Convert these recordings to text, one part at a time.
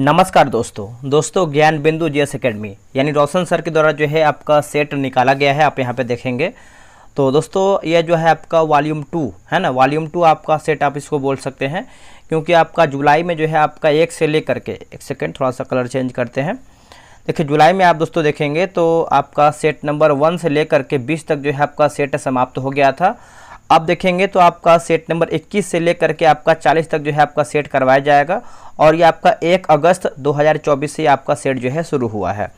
नमस्कार दोस्तों ज्ञान बिंदु जीएस एकेडमी यानी रोशन सर के द्वारा जो है आपका सेट निकाला गया है। आप यहाँ पे देखेंगे तो दोस्तों यह जो है आपका वॉल्यूम 2 है ना, वॉल्यूम 2 आपका सेट आप इसको बोल सकते हैं, क्योंकि आपका जुलाई में जो है आपका 1 से लेकर के, एक सेकेंड थोड़ा सा कलर चेंज करते हैं। देखिए जुलाई में आप दोस्तों देखेंगे तो आपका सेट नंबर 1 से लेकर के 20 तक जो है आपका सेट समाप्त हो गया था। अब देखेंगे तो आपका सेट नंबर 21 से लेकर के आपका 40 तक जो है आपका सेट करवाया जाएगा और ये आपका 1 अगस्त 2024 से आपका सेट जो है शुरू हुआ है।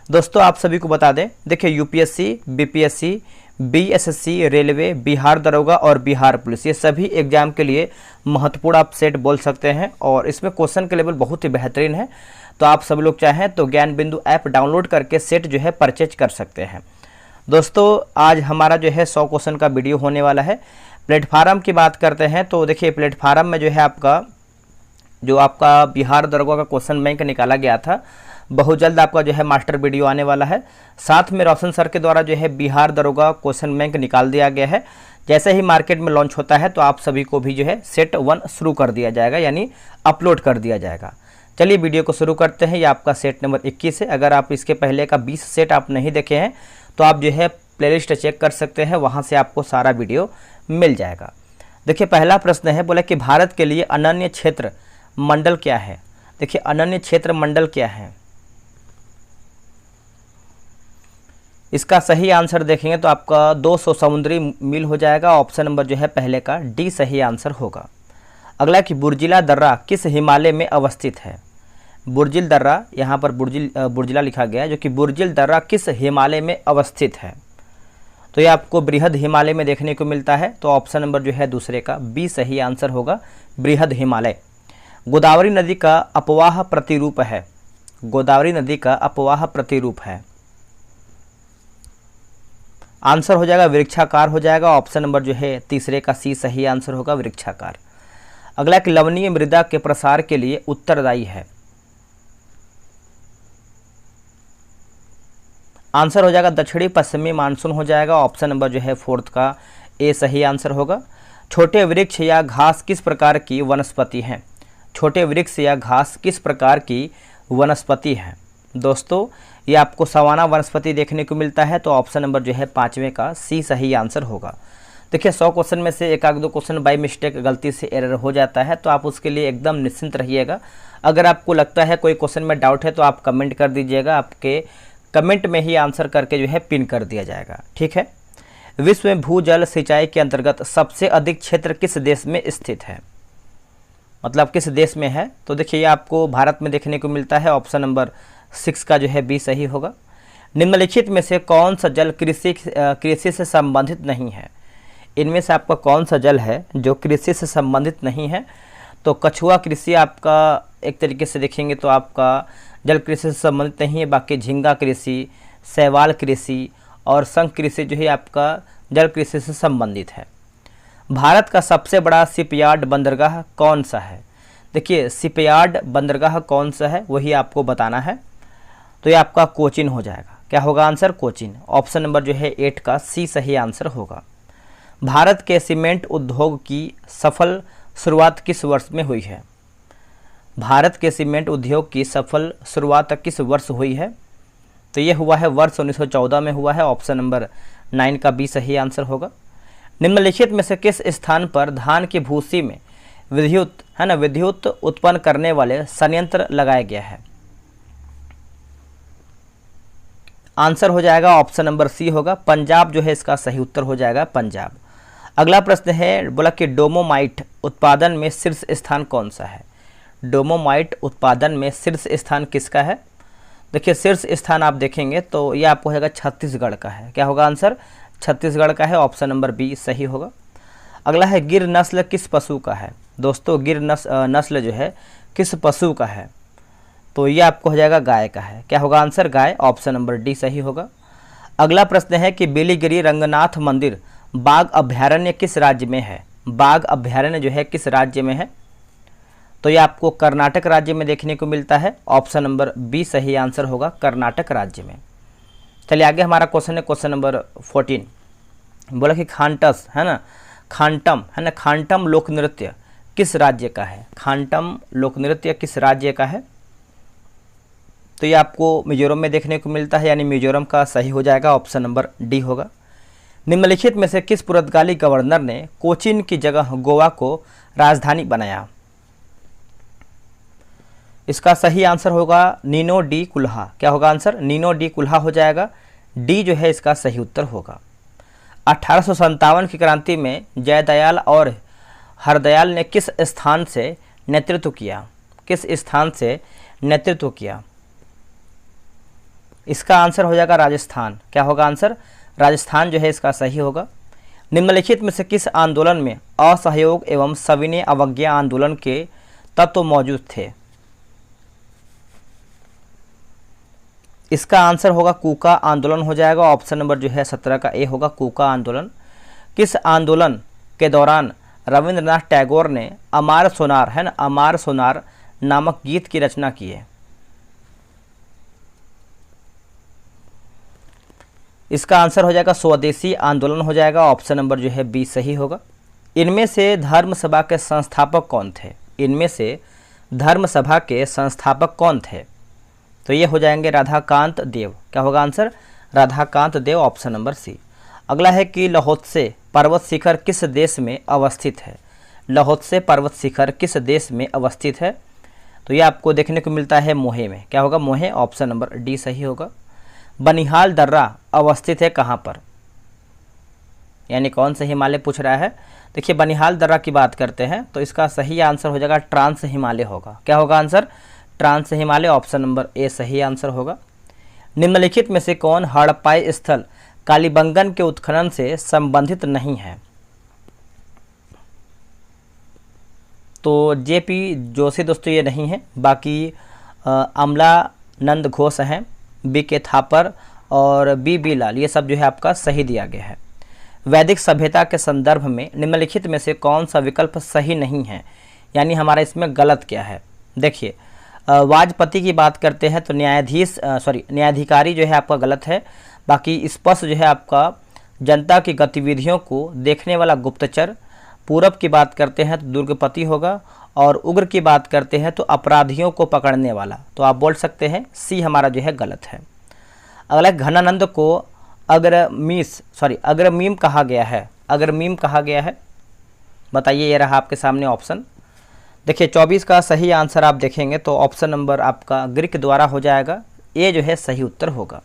दोस्तों आप सभी को बता दें, देखिए UPSC, BPSC, BSSC, railway, Bihar दरोगा और बिहार पुलिस, ये सभी एग्जाम के लिए महत्वपूर्ण आप सेट बोल सकते हैं और इसमें क्वेश्चन के लेवल बहुत ही बेहतरीन है। तो आप सब लोग चाहें तो ज्ञान बिंदु ऐप डाउनलोड करके सेट जो है परचेज कर सकते हैं। दोस्तों आज हमारा जो है 100 क्वेश्चन का वीडियो होने वाला है। प्लेटफार्म की बात करते हैं तो देखिए प्लेटफार्म में जो है आपका बिहार दरोगा का क्वेश्चन बैंक निकाला गया था, बहुत जल्द आपका जो है मास्टर वीडियो आने वाला है। साथ में रोशन सर के द्वारा जो है बिहार दरोगा क्वेश्चन बैंक निकाल दिया गया है। जैसे ही मार्केट में लॉन्च होता है तो आप सभी को भी जो है सेट 1 शुरू कर दिया जाएगा, यानी अपलोड कर दिया जाएगा। चलिए वीडियो को शुरू करते हैं। ये आपका सेट नंबर 21 है। अगर आप इसके पहले का 20 सेट आप नहीं देखे हैं तो आप जो है प्लेलिस्ट चेक कर सकते हैं, वहाँ से आपको सारा वीडियो मिल जाएगा। देखिए पहला प्रश्न है, बोला कि भारत के लिए अनन्य क्षेत्र मंडल क्या है। देखिए अनन्य क्षेत्र मंडल क्या है, इसका सही आंसर देखेंगे तो आपका 200 समुद्री मील हो जाएगा। ऑप्शन नंबर जो है पहले का डी सही आंसर होगा। अगला कि बुर्जिला दर्रा किस हिमालय में अवस्थित है। बुर्जिल दर्रा, यहाँ पर बुर्जिला लिखा गया है, जो कि बुर्जिल दर्रा किस हिमालय में अवस्थित है। तो ये आपको बृहद हिमालय में देखने को मिलता है। तो ऑप्शन नंबर जो है दूसरे का बी सही आंसर होगा, बृहद हिमालय। गोदावरी नदी का अपवाह प्रतिरूप है। गोदावरी नदी का अपवाह प्रतिरूप है, आंसर हो जाएगा वृक्षाकार हो जाएगा। ऑप्शन नंबर जो है तीसरे का सी सही आंसर होगा, वृक्षाकार। अगला कि लवणीय मृदा के प्रसार के लिए उत्तरदायी है। आंसर हो जाएगा दक्षिणी पश्चिमी मानसून हो जाएगा। ऑप्शन नंबर जो है फोर्थ का ए सही आंसर होगा। छोटे वृक्ष या घास किस प्रकार की वनस्पति हैं। छोटे वृक्ष या घास किस प्रकार की वनस्पति है। दोस्तों ये आपको सवाना वनस्पति देखने को मिलता है। तो ऑप्शन नंबर जो है 5वें का सी सही आंसर होगा। देखिए 100 क्वेश्चन में से एक आध दो क्वेश्चन बाय मिस्टेक गलती से एरर हो जाता है, तो आप उसके लिए एकदम निश्चिंत रहिएगा। अगर आपको लगता है कोई क्वेश्चन में डाउट है तो आप कमेंट कर दीजिएगा, आपके कमेंट में ही आंसर करके जो है पिन कर दिया जाएगा, ठीक है। विश्व में भूजल सिंचाई के अंतर्गत सबसे अधिक क्षेत्र किस देश में स्थित है, मतलब किस देश में है। तो देखिए ये आपको भारत में देखने को मिलता है। ऑप्शन नंबर 6 का जो है बी सही होगा। निम्नलिखित में से कौन सा जल कृषि से संबंधित नहीं है। इनमें से आपका कौन सा जल है जो कृषि से संबंधित नहीं है। तो कछुआ कृषि आपका एक तरीके से देखेंगे तो आपका जल कृषि से संबंधित नहीं है। बाकी झींगा कृषि, शैवाल कृषि और शंख कृषि जो है आपका जल कृषि से संबंधित है। भारत का सबसे बड़ा शिपयार्ड बंदरगाह कौन सा है। देखिए शिपयार्ड बंदरगाह कौन सा है वही आपको बताना है। तो ये आपका कोचीन हो जाएगा। क्या होगा आंसर, कोचीन। ऑप्शन नंबर जो है 8 का सी सही आंसर होगा। भारत के सीमेंट उद्योग की सफल शुरुआत किस वर्ष में हुई है। भारत के सीमेंट उद्योग की सफल शुरुआत किस वर्ष हुई है। तो ये हुआ है वर्ष 1914 में हुआ है। ऑप्शन नंबर 9 का बी सही आंसर होगा। निम्नलिखित में से किस स्थान पर धान की भूसी में विद्युत उत्पन्न करने वाले संयंत्र लगाया गया है। आंसर हो जाएगा ऑप्शन नंबर सी होगा, पंजाब जो है इसका सही उत्तर हो जाएगा, पंजाब। अगला प्रश्न है, बोला कि डोमोमाइट उत्पादन में शीर्ष स्थान कौन सा है। डोमोमाइट उत्पादन में शीर्ष स्थान किसका है। देखिए शीर्ष स्थान आप देखेंगे तो यह आपको होगा छत्तीसगढ़ का है। क्या होगा आंसर, छत्तीसगढ़ का है। ऑप्शन नंबर बी सही होगा। अगला है, गिर नस्ल किस पशु का है। दोस्तों गिर नस्ल जो है किस पशु का है। तो यह आपको हो जाएगा गाय का है। क्या होगा आंसर, गाय। ऑप्शन नंबर डी सही होगा। अगला प्रश्न है कि बिलीगिरी रंगनाथ मंदिर बाघ अभ्यारण्य किस राज्य में है। बाघ अभ्यारण्य जो है किस राज्य में है। तो ये आपको कर्नाटक राज्य में देखने को मिलता है। ऑप्शन नंबर बी सही आंसर होगा, कर्नाटक राज्य में। चलिए आगे हमारा क्वेश्चन है, क्वेश्चन नंबर 14। बोला कि खांटस है ना, खांटम है ना, खांटम लोक नृत्य किस राज्य का है। खांटम लोक नृत्य किस राज्य का है। तो ये आपको मिजोरम में देखने को मिलता है, यानी मिजोरम का सही हो जाएगा, ऑप्शन नंबर डी होगा। निम्नलिखित में से किस पुर्तगाली गवर्नर ने कोचीन की जगह गोवा को राजधानी बनाया? इसका सही आंसर होगा नीनो डी कुल्हा। क्या होगा आंसर? नीनो डी कुल्हा हो जाएगा। डी जो है इसका सही उत्तर होगा। 1857 की क्रांति में जयदयाल और हरदयाल ने किस स्थान से नेतृत्व किया? किस स्थान से नेतृत्व किया? इसका आंसर हो जाएगा राजस्थान। क्या होगा आंसर? राजस्थान जो है इसका सही होगा। निम्नलिखित में से किस आंदोलन में असहयोग एवं सविनय अवज्ञा आंदोलन के तत्व मौजूद थे? इसका आंसर होगा कूका आंदोलन हो जाएगा। ऑप्शन नंबर जो है 17 का ए होगा, कूका आंदोलन। किस आंदोलन के दौरान रविंद्रनाथ टैगोर ने अमार सोनार, है ना, अमार सोनार नामक गीत की रचना की है? इसका आंसर हो जाएगा स्वदेशी आंदोलन हो जाएगा। ऑप्शन नंबर जो है बी सही होगा। इनमें से धर्म सभा के संस्थापक कौन थे? इनमें से धर्म सभा के संस्थापक कौन थे? तो ये हो जाएंगे राधाकांत देव। क्या होगा आंसर? राधाकांत देव, ऑप्शन नंबर सी। अगला है कि लहोत्से पर्वत शिखर किस देश में अवस्थित है? लहोत्से पर्वत शिखर किस देश में अवस्थित है? तो ये आपको देखने को मिलता है मोहे में। क्या होगा? मोहे, ऑप्शन नंबर डी सही होगा। बनिहाल दर्रा अवस्थित है कहाँ पर? यानी कौन सा हिमालय पूछ रहा है। देखिए बनिहाल दर्रा की बात करते हैं तो इसका सही आंसर हो जाएगा ट्रांस हिमालय होगा। क्या होगा answer? Trans Himalaya, option number A सही आंसर होगा। निम्नलिखित में से कौन हड़प्पाई स्थल कालीबंगन के उत्खनन से संबंधित नहीं है? तो जेपी जोशी दोस्तों ये नहीं है, बाकी अमलानंद घोष हैं, बी.के. थापर और बी लाल, ये सब जो है आपका सही दिया गया है। वैदिक सभ्यता के संदर्भ में निम्नलिखित में से कौन सा विकल्प सही नहीं है, यानी हमारा इसमें गलत क्या है? देखिए वाजपति की बात करते हैं तो न्यायाधिकारी जो है आपका गलत है। बाकी स्पष्ट जो है आपका जनता की गतिविधियों को देखने वाला गुप्तचर। पूरब की बात करते हैं तो दुर्गपति होगा, और उग्र की बात करते हैं तो अपराधियों को पकड़ने वाला। तो आप बोल सकते हैं सी हमारा जो है गलत है। अगला घनानंद को अग्रमीम कहा गया है। अग्रमीम कहा गया है, बताइए। ये रहा आपके सामने ऑप्शन। देखिए 24 का सही आंसर आप देखेंगे तो ऑप्शन नंबर आपका ग्रीक द्वारा हो जाएगा। ये जो है सही उत्तर होगा।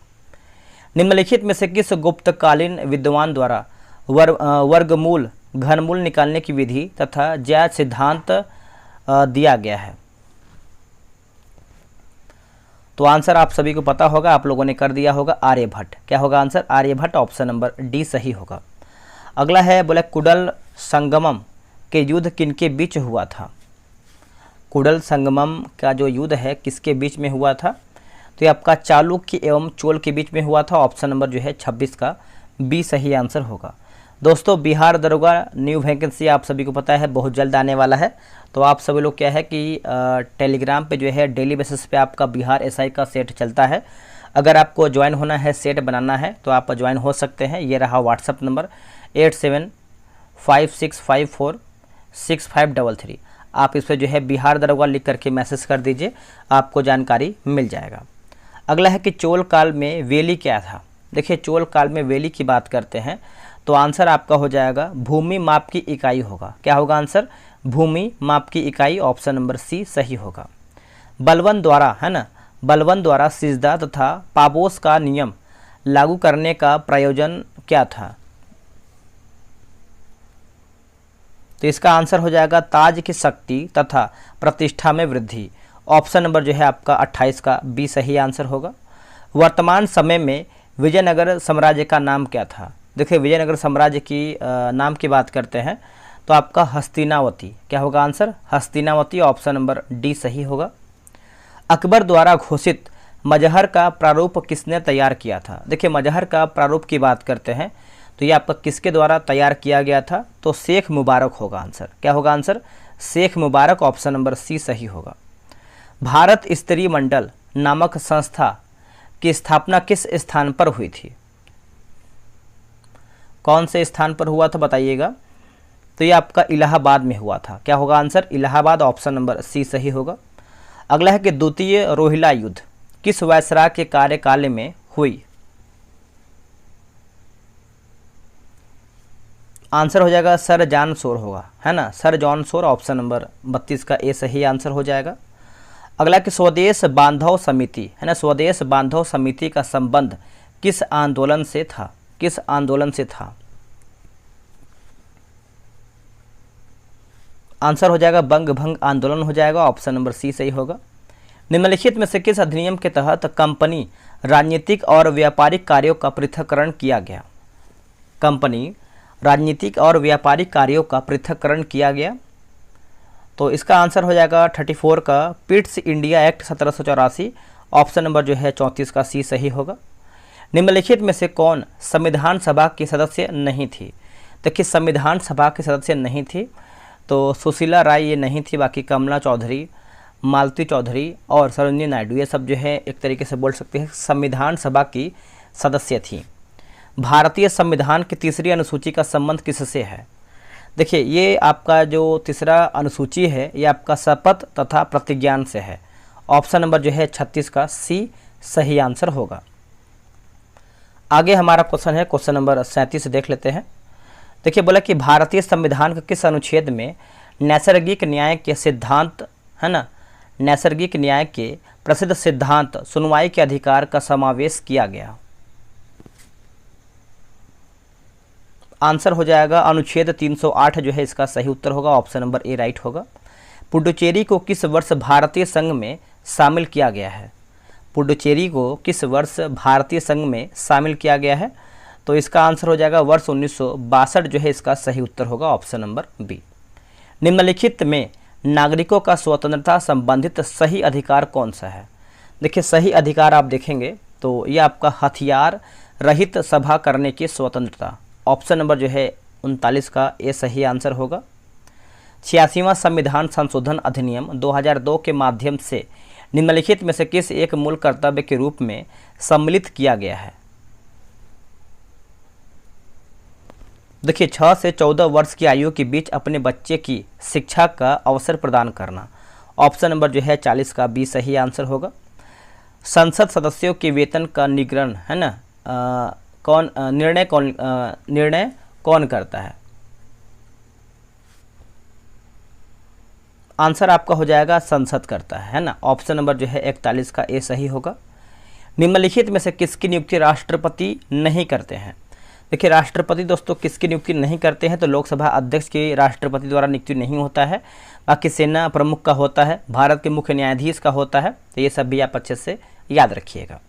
निम्नलिखित में से किस गुप्तकालीन विद्वान द्वारा वर्गमूल घनमूल निकालने की विधि तथा ज्याद सिद्धांत दिया गया है? तो आंसर आप सभी को पता होगा, आप लोगों ने कर दिया होगा, आर्यभट्ट। क्या होगा answer? Aryabhata, option number D सही होगा। अगला है बोले कुडल संगमम के युद्ध किनके बीच हुआ था? कुडल संगमम का जो युद्ध है किसके बीच में हुआ था? तो ये आपका चालुक्य एवं चोल के बीच में हुआ था। ऑप्शन नंबर जो है 26 का बी सही आंसर होगा। दोस्तों बिहार दरोगा न्यू वैकेंसी आप सभी को पता है बहुत जल्द आने वाला है। तो आप सभी लोग क्या है कि टेलीग्राम पे जो है डेली बेसिस पे आपका बिहार एसआई का सेट चलता है। अगर आपको ज्वाइन होना है, सेट बनाना है तो आप ज्वाइन हो सकते हैं। ये रहा व्हाट्सअप नंबर 8756546533। आप इस पर जो है बिहार दरोगा लिख करके मैसेज कर दीजिए, आपको जानकारी मिल जाएगा। अगला है कि चोल काल में वेली क्या था? देखिए चोल काल में वेली की बात करते हैं तो आंसर आपका हो जाएगा भूमि माप की इकाई होगा। क्या होगा आंसर? भूमि माप की इकाई, ऑप्शन नंबर सी सही होगा। बलबन द्वारा, है ना, बलबन द्वारा सिजदा तथा पाबोस का नियम लागू करने का प्रयोजन क्या था? तो इसका आंसर हो जाएगा ताज की शक्ति तथा प्रतिष्ठा में वृद्धि। ऑप्शन नंबर जो है आपका 28 का बी सही आंसर होगा। वर्तमान समय में विजयनगर साम्राज्य का नाम क्या था? देखिए विजयनगर साम्राज्य की नाम की बात करते हैं तो आपका हस्तिनावती। क्या होगा answer? Hastinavati, option number D सही होगा। अकबर द्वारा घोषित मजहर का प्रारूप किसने तैयार किया था? देखिए मजहर का प्रारूप की बात करते हैं तो ये आपका किसके द्वारा तैयार किया गया था? तो शेख मुबारक होगा आंसर। क्या होगा आंसर? शेख मुबारक, ऑप्शन नंबर सी सही होगा। भारत स्त्री मंडल नामक संस्था की स्थापना किस स्थान पर हुई थी? कौन से स्थान पर हुआ था बताइएगा। तो ये आपका इलाहाबाद में हुआ था। क्या होगा answer? Allahabad, option number C सही होगा। अगला है कि द्वितीय रोहिला युद्ध किस वायसराय के कार्यकाल में हुई? आंसर हो जाएगा सर जॉन शोर होगा, है ना, sir John Shore. Option number 32 का ए सही आंसर हो जाएगा। अगला कि स्वदेश बांधव समिति, है ना, स्वदेश बांधव समिति का संबंध किस आंदोलन से था? किस आंदोलन से था? आंसर हो जाएगा बंग भंग आंदोलन हो जाएगा। ऑप्शन नंबर सी सही होगा। निम्नलिखित में से किस अधिनियम के तहत कंपनी राजनीतिक और व्यापारिक कार्यों का पृथक्करण किया गया? कंपनी राजनीतिक और व्यापारिक कार्यों का पृथक्करण किया गया। तो इसका आंसर हो जाएगा 34 का Pitt's India act 1784। Option number जो है 34 का सी सही होगा। निम्नलिखित में से कौन संविधान सभा की सदस्य नहीं थी? देखिए संविधान सभा के सदस्य नहीं थी तो सुशीला राय ये नहीं थी, बाकी कमला चौधरी, मालती चौधरी और सरोजिनी नायडू ये सब जो है एक तरीके से बोल सकते हैं संविधान सभा की सदस्य थी। भारतीय संविधान की तीसरी अनुसूची का संबंध किससे है? देखिए ये आपका जो तीसरा अनुसूची है ये आपका शपथ तथा प्रतिज्ञान से है। ऑप्शन नंबर जो है 36 का सी सही आंसर होगा। आगे हमारा क्वेश्चन है क्वेश्चन नंबर 37 देख लेते हैं। देखिए बोला कि भारतीय संविधान के किस अनुच्छेद में नैसर्गिक न्याय के सिद्धांत, है ना, नैसर्गिक न्याय के प्रसिद्ध सिद्धांत सुनवाई के अधिकार का समावेश किया गया? आंसर हो जाएगा अनुच्छेद 308 जो है इसका सही उत्तर होगा। ऑप्शन नंबर ए राइट होगा। पुडुचेरी को किस वर्ष भारतीय संघ में शामिल किया गया है? पुडुचेरी को किस वर्ष भारतीय संघ में शामिल किया गया है? तो इसका आंसर हो जाएगा वर्ष 1962 जो है इसका सही उत्तर होगा। Option number B. निम्नलिखित में नागरिकों का स्वतंत्रता संबंधित सही अधिकार कौन सा है? देखिए सही अधिकार आप देखेंगे तो ये आपका हथियार रहित सभा करने की स्वतंत्रता। ऑप्शन नंबर जो है 39 का ए सही आंसर होगा। 86वां संविधान संशोधन अधिनियम 2002 के माध्यम से निम्नलिखित में से किस एक मूल कर्तव्य के रूप में सम्मिलित किया गया है? देखिए 6 से 14 वर्ष की आयु के बीच अपने बच्चे की शिक्षा का अवसर प्रदान करना। ऑप्शन नंबर जो है 40 का बी सही आंसर होगा। संसद सदस्यों के वेतन का निगरान, है ना, निर्णय कौन करता है? आंसर आपका हो जाएगा संसद करता है ना। ऑप्शन नंबर जो है 41 का ए सही होगा। निम्नलिखित में से किसकी नियुक्ति राष्ट्रपति नहीं करते हैं? देखिए राष्ट्रपति दोस्तों किसकी नियुक्ति नहीं करते हैं? तो लोकसभा अध्यक्ष की राष्ट्रपति द्वारा नियुक्ति नहीं होता है, बाकी सेना प्रमुख का होता है, भारत के मुख्य न्यायाधीश का होता है। तो ये सब भी आप अच्छे से याद रखिएगा।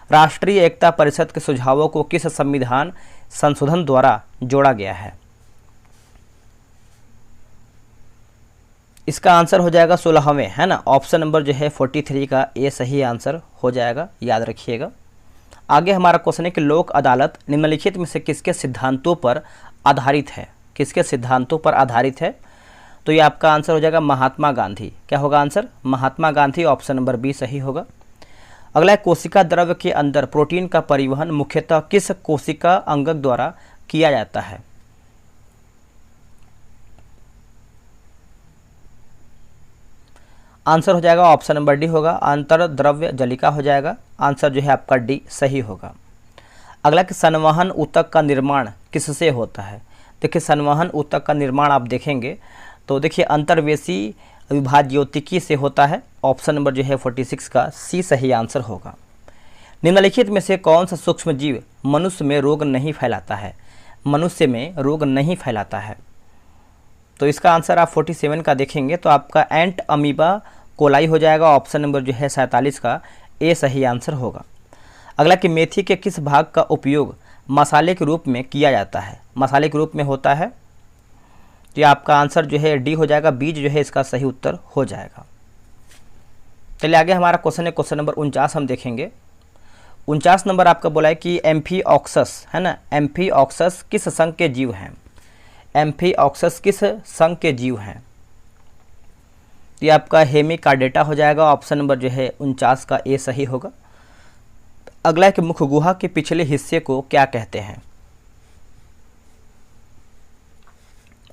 राष्ट्रीय एकता परिषद के सुझावों को किस संविधान संशोधन द्वारा जोड़ा गया है? इसका आंसर हो जाएगा 16वें, है ना। ऑप्शन नंबर जो है 43 का ए सही आंसर हो जाएगा, याद रखिएगा। आगे हमारा क्वेश्चन है कि लोक अदालत निम्नलिखित में से किसके सिद्धांतों पर आधारित है? किसके सिद्धांतों पर आधारित है? तो ये आपका आंसर हो जाएगा महात्मा गांधी। क्या होगा answer? Mahatma Gandhi. Option number B सही होगा। अगला है कोशिका द्रव्य के अंदर प्रोटीन का परिवहन मुख्यतः किस कोशिका अंगक द्वारा किया जाता है? आंसर हो जाएगा ऑप्शन नंबर डी होगा, अंतर्द्रव्य जलिका हो जाएगा। आंसर जो है आपका डी सही होगा। अगला कि संवहन ऊतक का निर्माण किससे होता है? देखिए संवहन ऊतक का निर्माण आप देखेंगे तो देखिए अंतर्वेशी विभाज्योतिकी से होता है। ऑप्शन नंबर जो है 46 का सी सही आंसर होगा। निम्नलिखित में से कौन सा सूक्ष्म जीव मनुष्य में रोग नहीं फैलाता है? मनुष्य में रोग नहीं फैलाता है। तो इसका आंसर आप 47 का देखेंगे तो आपका एंट अमीबा कोलाई हो जाएगा। ऑप्शन नंबर जो है 47 का ए सही आंसर होगा। अगला कि मेथी के किस भाग का उपयोग मसाले के रूप में किया जाता है? मसाले के रूप में होता है। तो आपका आंसर जो है डी हो जाएगा, बीज जो है इसका सही उत्तर हो जाएगा। चलिए आगे हमारा क्वेश्चन है क्वेश्चन नंबर 49 हम देखेंगे। 49 नंबर आपका बोला है कि एम्फीऑक्सस, है ना, एम्फीऑक्सस किस संघ के जीव हैं? एम्फीऑक्सस किस संघ के जीव हैं? ये आपका हेमिकार्डेटा हो जाएगा। ऑप्शन नंबर जो है 49 का ए सही होगा। अगला है कि मुख गुहा के पिछले हिस्से को क्या कहते हैं?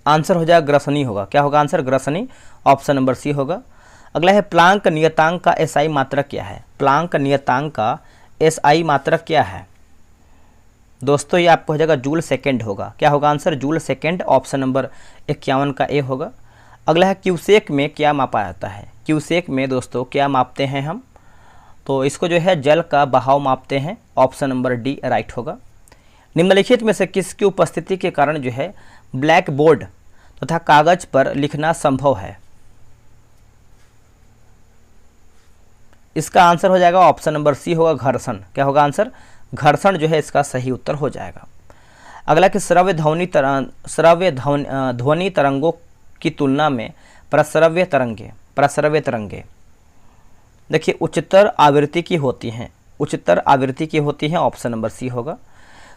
आंसर हो जाएगा ग्रसनी होगा। क्या होगा आंसर? ग्रसनी। ऑप्शन नंबर सी होगा। अगला है प्लांक नियतांक का एसआई मात्रक क्या है। प्लांक नियतांक का एसआई मात्रक क्या है दोस्तों, ये आपको हो जाएगा जूल सेकेंड होगा। क्या होगा answer, joule second, option number 51 का ए होगा। अगला है क्यूसेक में क्या मापा जाता है। क्यूसेक में दोस्तों क्या मापते हैं हम, तो इसको जो है जल का बहाव मापते हैं, ऑप्शन नंबर डी राइट होगा। निम्नलिखित में से किसकी उपस्थिति के कारण जो है ब्लैक बोर्ड तथा कागज पर लिखना संभव है। इसका आंसर हो जाएगा ऑप्शन नंबर सी होगा घर्षण। क्या होगा आंसर, घर्षण जो है इसका सही उत्तर हो जाएगा। अगला कि श्रव्य ध्वनि तरंगों की तुलना में प्रस्रव्य तरंगे देखिए उच्चतर आवृत्ति की होती हैं, उच्चतर आवृत्ति की होती हैं, ऑप्शन नंबर सी होगा।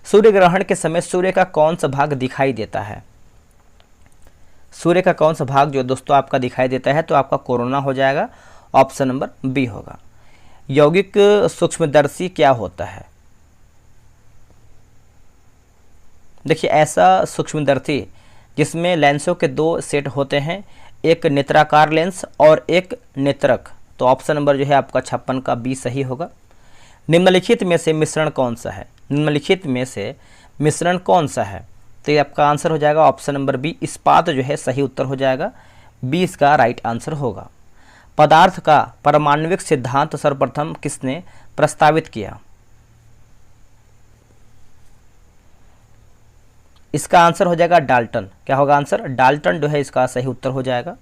सूर्य ग्रहण के समय सूर्य का कौन सा भाग दिखाई देता है। सूर्य का कौन सा भाग जो दोस्तों आपका दिखाई देता है, तो आपका कोरोना हो जाएगा, ऑप्शन नंबर बी होगा। यौगिक सूक्ष्मदर्शी क्या होता है। देखिए ऐसा सूक्ष्मदर्शी जिसमें लेंसों के दो सेट होते हैं, एक नेत्राकार लेंस और एक नेत्रक, तो ऑप्शन नंबर जो है आपका 56 का बी सही होगा। निम्नलिखित में से मिश्रण कौन सा है। निम्नलिखित में से मिश्रण कौन सा है, तो ये आपका आंसर हो जाएगा ऑप्शन नंबर बी, इस्पात जो है सही उत्तर हो जाएगा, बी इसका राइट आंसर होगा। पदार्थ का परमाण्विक सिद्धांत सर्वप्रथम किसने प्रस्तावित किया। इसका आंसर हो जाएगा डाल्टन। क्या होगा आंसर, डाल्टन जो है इसका सही उत्तर हो जाएगा।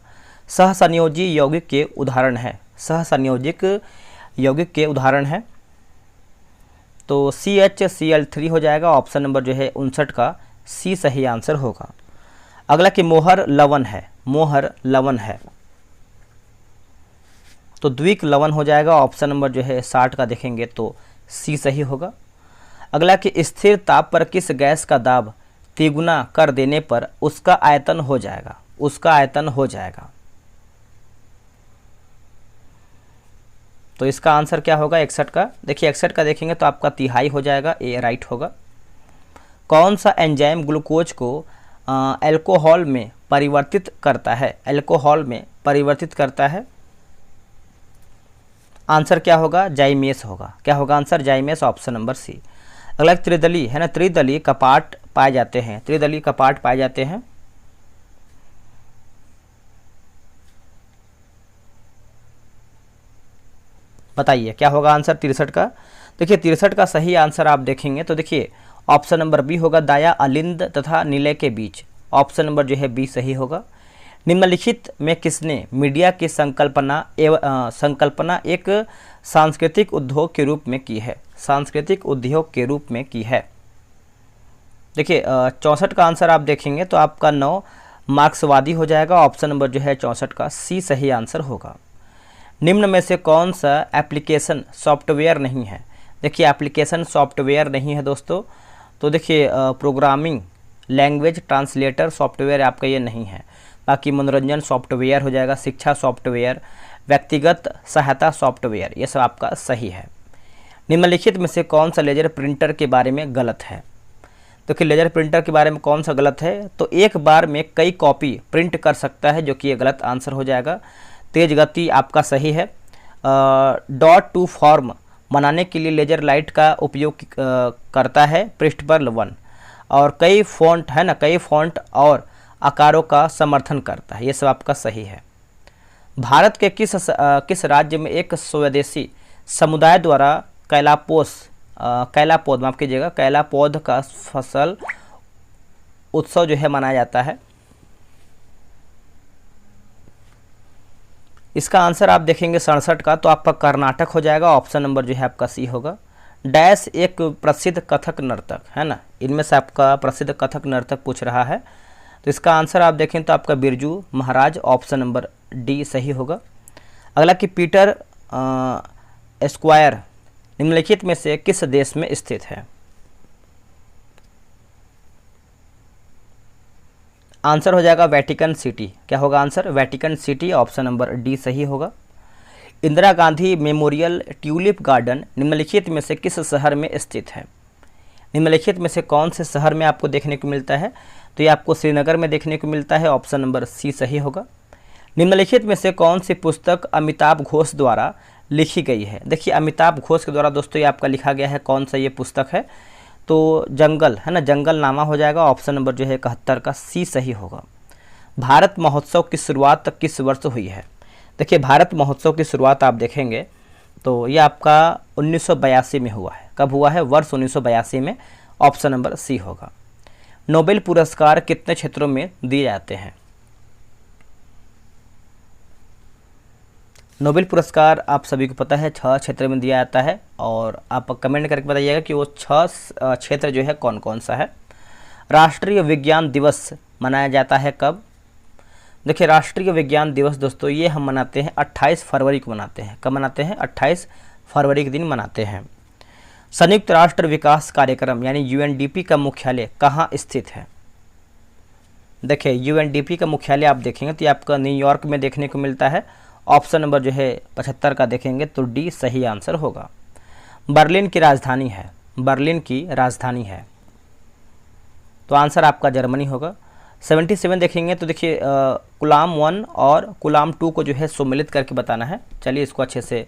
सहसंयोजी यौगिक के उदाहरण है, सहसंयोजिक यौगिक के उदाहरण है, तो CHCl3 हो जाएगा, ऑप्शन नंबर जो है 59 का सी सही आंसर होगा। अगला कि मोहर लवण है, मोहर लवण है, तो द्विक लवण हो जाएगा, ऑप्शन नंबर जो है 60 का देखेंगे तो सी सही होगा। अगला कि स्थिर ताप पर किस गैस का दाब तिगुना कर देने पर उसका आयतन हो जाएगा, उसका आयतन हो जाएगा, तो इसका आंसर क्या होगा 61 का। देखिए 61 का देखेंगे तो आपका तिहाई हो जाएगा, ए राइट होगा। कौन सा एंजाइम ग्लूकोज को अल्कोहल में परिवर्तित करता है, अल्कोहल में परिवर्तित करता है। आंसर क्या होगा, जाइमेस होगा। क्या होगा answer, zymase, option number C. अगला त्रिदली है ना, त्रिदली कपाट पाए जाते हैं, त्रिदली कपाट पाए जाते हैं। बताइए क्या होगा आंसर 63 का। देखिए 63 का सही आंसर आप देखेंगे तो देखिए ऑप्शन नंबर बी होगा, दाया अलिंद तथा निलय के बीच, ऑप्शन नंबर जो है बी सही होगा। निम्नलिखित में किसने मीडिया की संकल्पना एक सांस्कृतिक उद्योग के रूप में की है, सांस्कृतिक उद्योग के रूप में की है। देखिए 64 का आंसर आप देखेंगे तो आपका 9 मार्क्सवादी हो जाएगा, ऑप्शन नंबर जो है 64 का सी सही आंसर होगा। निम्न में से कौन सा एप्लीकेशन सॉफ्टवेयर नहीं है। देखिए एप्लीकेशन सॉफ्टवेयर नहीं है दोस्तों, तो देखिए प्रोग्रामिंग लैंग्वेज ट्रांसलेटर सॉफ्टवेयर आपका ये नहीं है। बाकी मनोरंजन सॉफ्टवेयर हो जाएगा, शिक्षा सॉफ्टवेयर, व्यक्तिगत सहायता सॉफ्टवेयर, ये सब आपका सही है। निम्नलिखित में से कौन सा लेजर प्रिंटर के बारे में गलत है। देखिए लेजर प्रिंटर के बारे में कौन सा गलत है, तो एक बार में कई कॉपी प्रिंट कर सकता है, जो कि ये गलत आंसर हो जाएगा। तेज गति आपका सही है। डॉट टू फॉर्म बनाने के लिए लेजर लाइट का उपयोग करता है पृष्ठ पर लवन, और कई फॉन्ट है ना, कई फॉन्ट और आकारों का समर्थन करता है, ये सब आपका सही है। भारत के किस राज्य में एक स्वदेशी समुदाय द्वारा कैलापौध माफ कीजिएगा, कैलापौध का फसल उत्सव जो है मनाया जाता है। इसका आंसर आप देखेंगे 67 का, तो आपका कर्नाटक हो जाएगा, ऑप्शन नंबर जो है आपका सी होगा। डैश एक प्रसिद्ध कथक नर्तक है ना, इनमें से आपका प्रसिद्ध कथक नर्तक पूछ रहा है, तो इसका आंसर आप देखें तो आपका Birju Maharaj, option number D सही होगा। अगला कि पीटर स्क्वायर निम्नलिखित में से किस देश में स्थित है। आंसर हो जाएगा वेटिकन सिटी। क्या होगा answer, Vatican city, option number D सही होगा। Indira Gandhi memorial tulip garden निम्नलिखित में से किस शहर में स्थित है। निम्नलिखित में से कौन से शहर में आपको देखने को मिलता है, तो ये आपको श्रीनगर में देखने को मिलता है, ऑप्शन नंबर सी सही होगा। निम्नलिखित में से कौन सी पुस्तक अमिताभ घोष द्वारा लिखी गई है? देखिए अमिताभ घोष के द्वारा दोस्तों ये आपका लिखा गया है, कौन सा ये पुस्तक है? तो जंगल है ना, जंगल नामा हो जाएगा। ऑप्शन नंबर जो है 71 का सी सही होगा। भारत महोत्सव की शुरुआत किस वर्ष हुई है? देखिए भारत महोत्सव की शुरुआत आप देखेंगे तो ये आपका 1982 में हुआ है। कब हुआ है? वर्ष 1982 में। ऑप्शन नंबर सी होगा। नोबेल पुरस्कार कितने क्षेत्रों में दिए जाते हैं? नोबेल पुरस्कार आप सभी को पता है 6 क्षेत्र में दिया जाता है, और आप कमेंट करके बताइएगा कि वो 6 क्षेत्र जो है कौन कौन सा है। राष्ट्रीय विज्ञान दिवस मनाया जाता है कब? देखिए राष्ट्रीय विज्ञान दिवस दोस्तों ये हम मनाते हैं 28 फरवरी को मनाते हैं। कब मनाते हैं? 28 फरवरी के दिन मनाते हैं। संयुक्त राष्ट्र विकास कार्यक्रम यानी यूएनडीपी का मुख्यालय कहाँ स्थित है? देखिए यूएनडीपी का मुख्यालय आप देखेंगे तो ये आपका न्यूयॉर्क में देखने को मिलता है। ऑप्शन नंबर जो है 75 का देखेंगे तो डी सही आंसर होगा। बर्लिन की राजधानी है, बर्लिन की राजधानी है, तो आंसर आपका जर्मनी होगा। 77 देखेंगे तो देखिए कुलाम 1 और कुलाम 2 को जो है सम्मिलित करके बताना है। चलिए इसको अच्छे से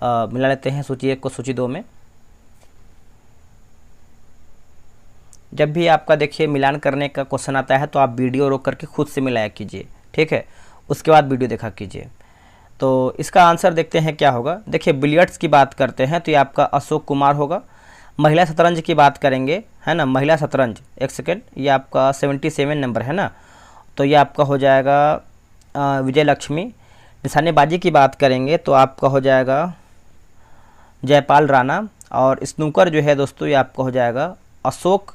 मिला लेते हैं सूची 1 को सूची 2 में। जब भी आपका देखिए मिलान करने का क्वेश्चन आता है तो आप वीडियो रोक करके खुद से मिलाया कीजिए, ठीक है, उसके बाद वीडियो देखा कीजिए। तो इसका आंसर देखते हैं क्या होगा। देखिए बिलियर्ड्स की बात करते हैं तो ये आपका अशोक कुमार होगा। महिला शतरंज की बात करेंगे है ना, महिला शतरंज, एक सेकेंड, ये आपका 77 नंबर है ना, तो ये आपका हो जाएगा विजय लक्ष्मी। निशानेबाजी की बात करेंगे तो आपका हो जाएगा जयपाल राणा, और स्नूकर जो है दोस्तों ये आपका हो जाएगा अशोक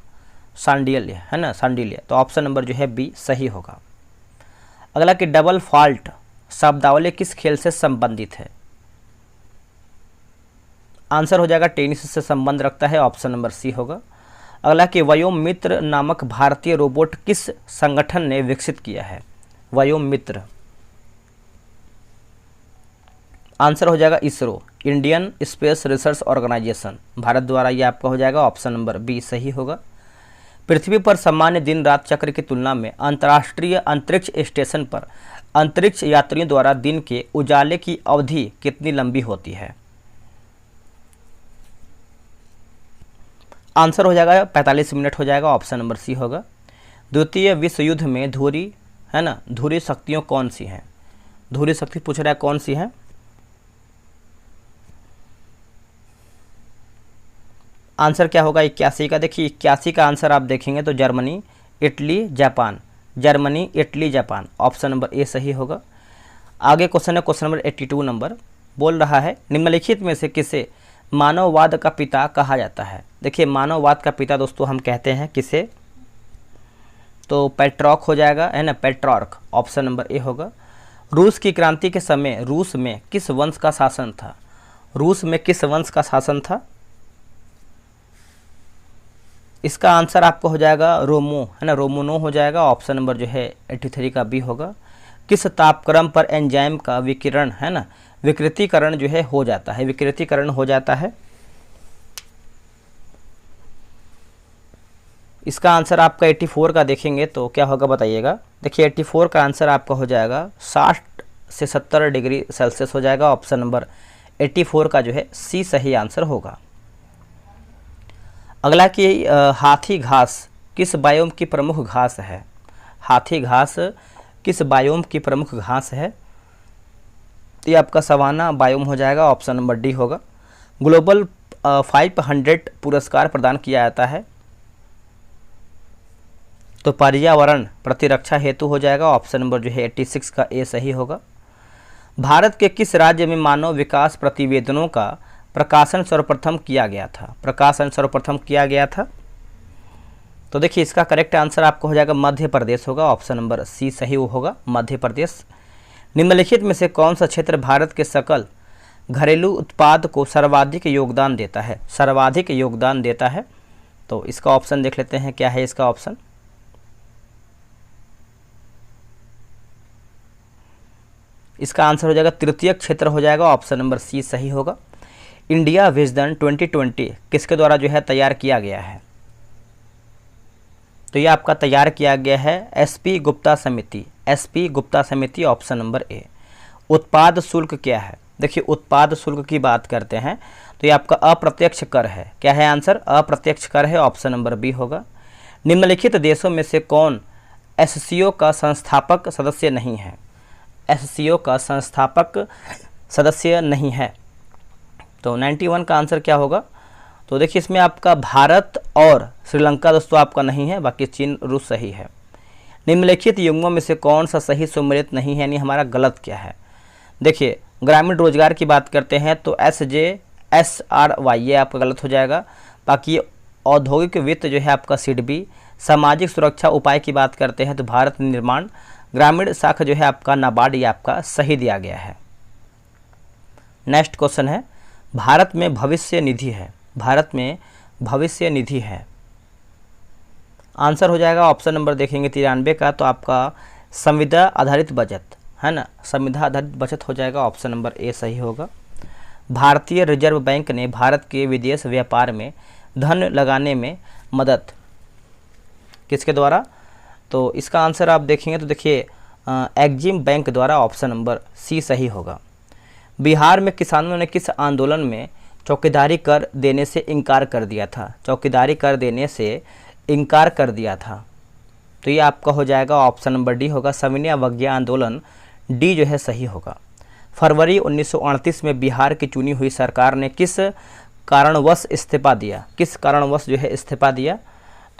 सांडिल्य है ना, सांडिल्य, तो ऑप्शन नंबर जो है बी सही होगा। अगला कि डबल फॉल्ट शब्दावली किस खेल से संबंधित है? आंसर हो जाएगा टेनिस से संबंध रखता है। ऑप्शन नंबर सी होगा। अगला कि व्योम मित्र नामक भारतीय रोबोट किस संगठन ने विकसित किया है? व्योम मित्र, आंसर हो जाएगा ISRO, Indian space research organisation, Bharat द्वारा ये आपका हो जाएगा। ऑप्शन नंबर बी सही होगा। पृथ्वी पर सामान्य दिन रात चक्र की तुलना में अंतर्राष्ट्रीय अंतरिक्ष स्टेशन पर अंतरिक्ष यात्रियों द्वारा दिन के उजाले की अवधि कितनी लंबी होती है? आंसर हो जाएगा 45 मिनट हो जाएगा। ऑप्शन नंबर सी होगा। द्वितीय विश्व युद्ध में धुरी है ना, धुरी शक्तियों कौन सी हैं? धुरी शक्ति पूछ रहा है कौन सी है? आंसर क्या होगा 81 का। देखिए 81 का आंसर आप देखेंगे तो Germany, Italy, Japan, Germany, Italy, Japan, option number A सही होगा। आगे क्वेश्चन है क्वेश्चन नंबर 82 नंबर, बोल रहा है निम्नलिखित में से किसे मानववाद का पिता कहा जाता है? देखिए मानववाद का पिता दोस्तों हम कहते हैं किसे? तो पेट्रॉक हो जाएगा है ना, पेट्रॉर्क, ऑप्शन नंबर ए होगा। रूस की क्रांति के समय रूस में किस वंश का शासन था? रूस में किस वंश का शासन था? इसका आंसर आपको हो जाएगा रोमो है ना, रोमनो हो जाएगा। ऑप्शन नंबर जो है 83 का बी होगा। किस तापक्रम पर एंजाइम का विकिरण है ना, विकृतीकरण जो है हो जाता है, विकृतीकरण हो जाता है? इसका आंसर आपका 84 का देखेंगे तो क्या होगा बताइएगा। देखिए 84 का आंसर आपका हो जाएगा 60 से 70 डिग्री सेल्सियस हो जाएगा। ऑप्शन नंबर 84 का जो है सी सही आंसर होगा। अगला कि हाथी घास किस बायोम की प्रमुख घास है? हाथी घास किस बायोम की प्रमुख घास है? ये आपका सवाना बायोम हो जाएगा। ऑप्शन नंबर डी होगा। ग्लोबल 500 पुरस्कार प्रदान किया जाता है तो पर्यावरण प्रतिरक्षा हेतु हो जाएगा। ऑप्शन नंबर जो है 86 का ए सही होगा। भारत के किस राज्य में मानव विकास प्रतिवेदनों का प्रकाशन सर्वप्रथम किया गया था? प्रकाशन सर्वप्रथम किया गया था तो देखिए इसका करेक्ट आंसर आपको हो जाएगा मध्य प्रदेश होगा। ऑप्शन नंबर सी सही होगा, मध्य प्रदेश। निम्नलिखित में से कौन सा क्षेत्र भारत के सकल घरेलू उत्पाद को सर्वाधिक योगदान देता है? सर्वाधिक योगदान देता है तो इसका ऑप्शन देख लेते हैं क्या है इसका ऑप्शन। इसका आंसर हो जाएगा तृतीय क्षेत्र हो जाएगा। ऑप्शन नंबर सी सही होगा। इंडिया विजन 2020 किसके द्वारा जो है तैयार किया गया है? तो यह आपका तैयार किया गया है एसपी गुप्ता समिति, SP गुप्ता समिति, ऑप्शन नंबर ए। उत्पाद शुल्क क्या है? देखिए उत्पाद शुल्क की बात करते हैं तो ये आपका अप्रत्यक्ष कर है। क्या है आंसर? अप्रत्यक्ष कर है, ऑप्शन नंबर बी होगा। निम्नलिखित देशों में से कौन SCO का संस्थापक सदस्य नहीं है? SCO का संस्थापक सदस्य नहीं है, तो 91 का आंसर क्या होगा? तो देखिए इसमें आपका भारत और श्रीलंका दोस्तों आपका नहीं है, बाकी चीन, रूस सही है। निम्नलिखित युग्मों में से कौन सा सही सम्मिलित नहीं है, यानी हमारा गलत क्या है? देखिए ग्रामीण रोजगार की बात करते हैं तो SJSRY ये आपका गलत हो जाएगा। बाकी औद्योगिक वित्त जो है आपका SIDBI। सामाजिक सुरक्षा उपाय की बात करते हैं तो भारत निर्माण। ग्रामीण शाखा जो है आपका नाबार्ड, ये आपका सही दिया गया है। नेक्स्ट क्वेश्चन है, भारत में भविष्य निधि है, भारत में भविष्य निधि है, आंसर हो जाएगा ऑप्शन नंबर देखेंगे 93 का, तो आपका संविदा आधारित बचत है ना, संविदा आधारित बचत हो जाएगा, ऑप्शन नंबर ए सही होगा। भारतीय रिजर्व बैंक ने भारत के विदेश व्यापार में धन लगाने में मदद किसके द्वारा? तो इसका आंसर आप देखेंगे तो देखिए एग्जिम बैंक द्वारा, ऑप्शन नंबर सी सही होगा। बिहार में किसानों ने किस आंदोलन में चौकीदारी कर देने से इनकार कर दिया था? चौकीदारी कर देने से इनकार कर दिया था, तो ये आपका हो जाएगा ऑप्शन नंबर डी होगा, सविनय अवज्ञा आंदोलन, डी जो है सही होगा। फरवरी 1938 में बिहार की चुनी हुई सरकार ने किस कारणवश इस्तीफा दिया? किस कारणवश जो है इस्तीफा दिया?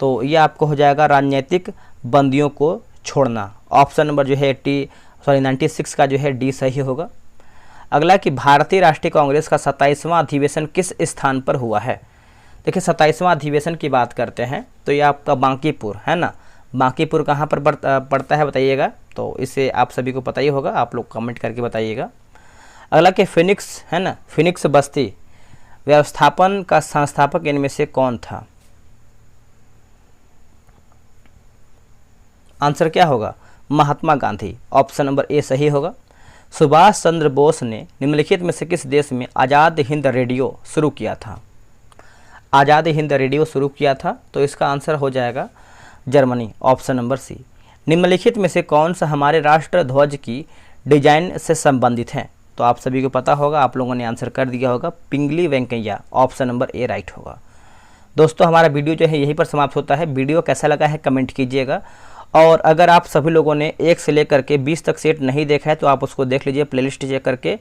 तो ये आपको हो जाएगा राजनीतिक बंदियों को छोड़ना, ऑप्शन नंबर जो है 96 का जो है डी सही होगा। अगला कि भारतीय राष्ट्रीय कांग्रेस का 27वां अधिवेशन किस स्थान पर हुआ है? देखिए 27वां अधिवेशन की बात करते हैं तो ये आपका बांकीपुर है ना, बांकीपुर कहाँ पर पड़ता है बताइएगा, तो इसे आप सभी को पता ही होगा, आप लोग कमेंट करके बताइएगा। अगला कि फिनिक्स है ना, फिनिक्स बस्ती व्यवस्थापन का संस्थापक इनमें से कौन था? आंसर क्या होगा? Mahatma Gandhi, option number A सही होगा। सुभाष चंद्र बोस ने निम्नलिखित में से किस देश में आज़ाद हिंद रेडियो शुरू किया था? आज़ाद हिंद रेडियो शुरू किया था, तो इसका आंसर हो जाएगा जर्मनी, ऑप्शन नंबर सी। निम्नलिखित में से कौन सा हमारे राष्ट्र ध्वज की डिजाइन से संबंधित है? तो आप सभी को पता होगा, आप लोगों ने आंसर कर दिया होगा, Pingali Venkayya, option number A right होगा। दोस्तों हमारा वीडियो जो है यहीं पर समाप्त होता है। वीडियो कैसा लगा है कमेंट कीजिएगा, और अगर आप सभी लोगों ने 1 से लेकर के 20 तक सेट नहीं देखा है तो आप उसको देख लीजिए प्लेलिस्ट चेक करके,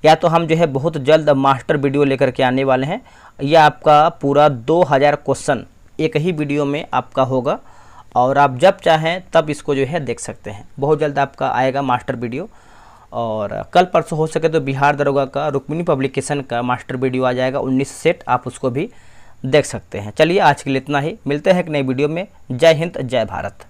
या तो हम जो है बहुत जल्द मास्टर वीडियो लेकर के आने वाले हैं। यह आपका पूरा 2000 क्वेश्चन एक ही वीडियो में आपका होगा, और आप जब चाहें तब इसको जो है देख सकते हैं। बहुत जल्द आपका आएगा मास्टर वीडियो, और कल परसों हो सके तो बिहार दरोगा का रुक्मिणी पब्लिकेशन का मास्टर वीडियो आ जाएगा 19 सेट, आप उसको भी देख सकते हैं। चलिए आज के लिए इतना ही, मिलते हैं एक नई वीडियो में। जय हिंद, जय भारत।